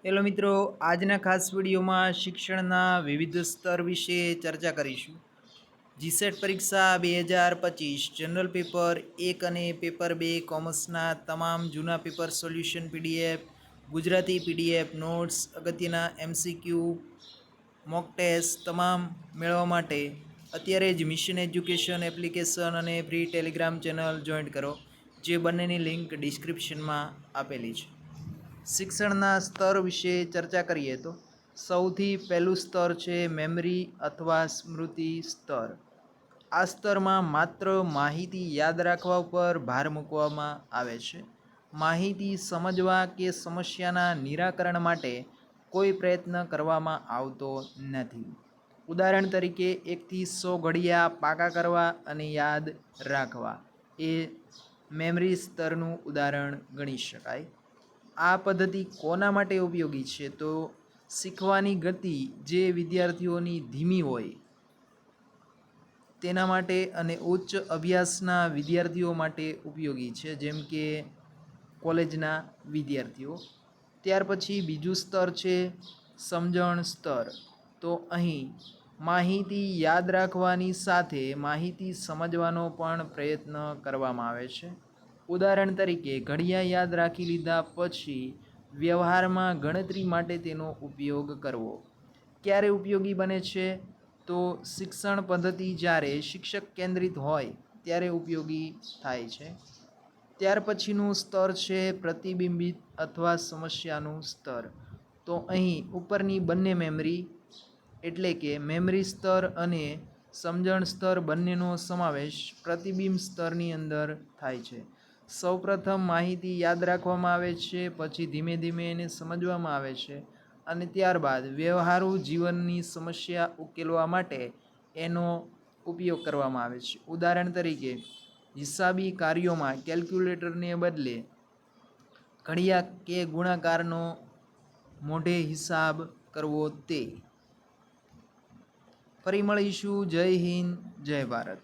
Hello મિત્રો, આજના ખાસ વિડીયોમાં શિક્ષણના વિવિધ સ્તર વિશે ચર્ચા કરીશું. જીસેટ પરીક્ષા 2025 જનરલ પેપર 1 અને પેપર 2 કોમર્સના તમામ જૂના paper solution PDF, Gujarati PDF notes, અગત્યના એમસીક્યુ, મોક ટેસ્ટ તમામ મેળવવા માટે અત્યારે જ મિશન એજ્યુકેશન એપ્લિકેશન અને ફ્રી ટેલિગ્રામ ચેનલ જોઈન કરો, જે બંનેની લિંક ડિસ્ક્રિપ્શનમાં આપેલી છે. શિક્ષણના સ્તર વિશે ચર્ચા કરીએ તો સૌથી પહેલું સ્તર છે મેમરી અથવા સ્મૃતિ સ્તર. આ સ્તરમાં માત્ર માહિતી યાદ રાખવા ઉપર ભાર મૂકવામાં આવે છે. માહિતી સમજવા કે સમસ્યાના નિરાકરણ માટે કોઈ પ્રયત્ન કરવામાં આવતો નથી. ઉદાહરણ તરીકે 1 થી 100 ઘડિયા પાકા કરવા અને યાદ રાખવા એ મેમરી સ્તરનું ઉદાહરણ ગણી શકાય. આ પદ્ધતિ કોના માટે ઉપયોગી છે? તો શીખવાની ગતિ જે વિદ્યાર્થીઓની ધીમી હોય તેના માટે અને ઉચ્ચ અભ્યાસના વિદ્યાર્થીઓ માટે ઉપયોગી છે, જેમ કે કોલેજના વિદ્યાર્થીઓ. ત્યાર પછી બીજું સ્તર છે સમજણ સ્તર. તો અહીં માહિતી યાદ રાખવાની સાથે માહિતી સમજવાનો પણ પ્રયત્ન કરવામાં આવે છે. ઉદાહરણ તરીકે ઘડિયા યાદ રાખી લીધા પછી વ્યવહારમાં ગણતરી માટે તેનો ઉપયોગ કરવો. ક્યારે ઉપયોગી બને છે? તો શિક્ષણ પદ્ધતિ જ્યારે શિક્ષક કેન્દ્રિત હોય ત્યારે ઉપયોગી થાય છે. ત્યાર પછીનું સ્તર છે પ્રતિબિંબિત અથવા સમસ્યાનું સ્તર. તો અહીં ઉપરની બંને મેમરી એટલે કે મેમરી સ્તર અને સમજણ સ્તર બંનેનો સમાવેશ પ્રતિબિંબ સ્તરની અંદર થાય છે. સૌપ્રથમ માહિતી યાદ રાખવામાં આવે છે, પછી ધીમે ધીમે એને સમજવામાં આવે છે અને ત્યારબાદ વ્યવહારુ જીવનની સમસ્યા ઉકેલવા માટે એનો ઉપયોગ કરવામાં આવે છે. ઉદાહરણ તરીકે હિસાબી કાર્યોમાં કેલ્ક્યુલેટરને બદલે ઘડિયા કે ગુણાકારનો મોઢે હિસાબ કરવો તે. ફરી મળીશું. જય હિન્દ, જય ભારત.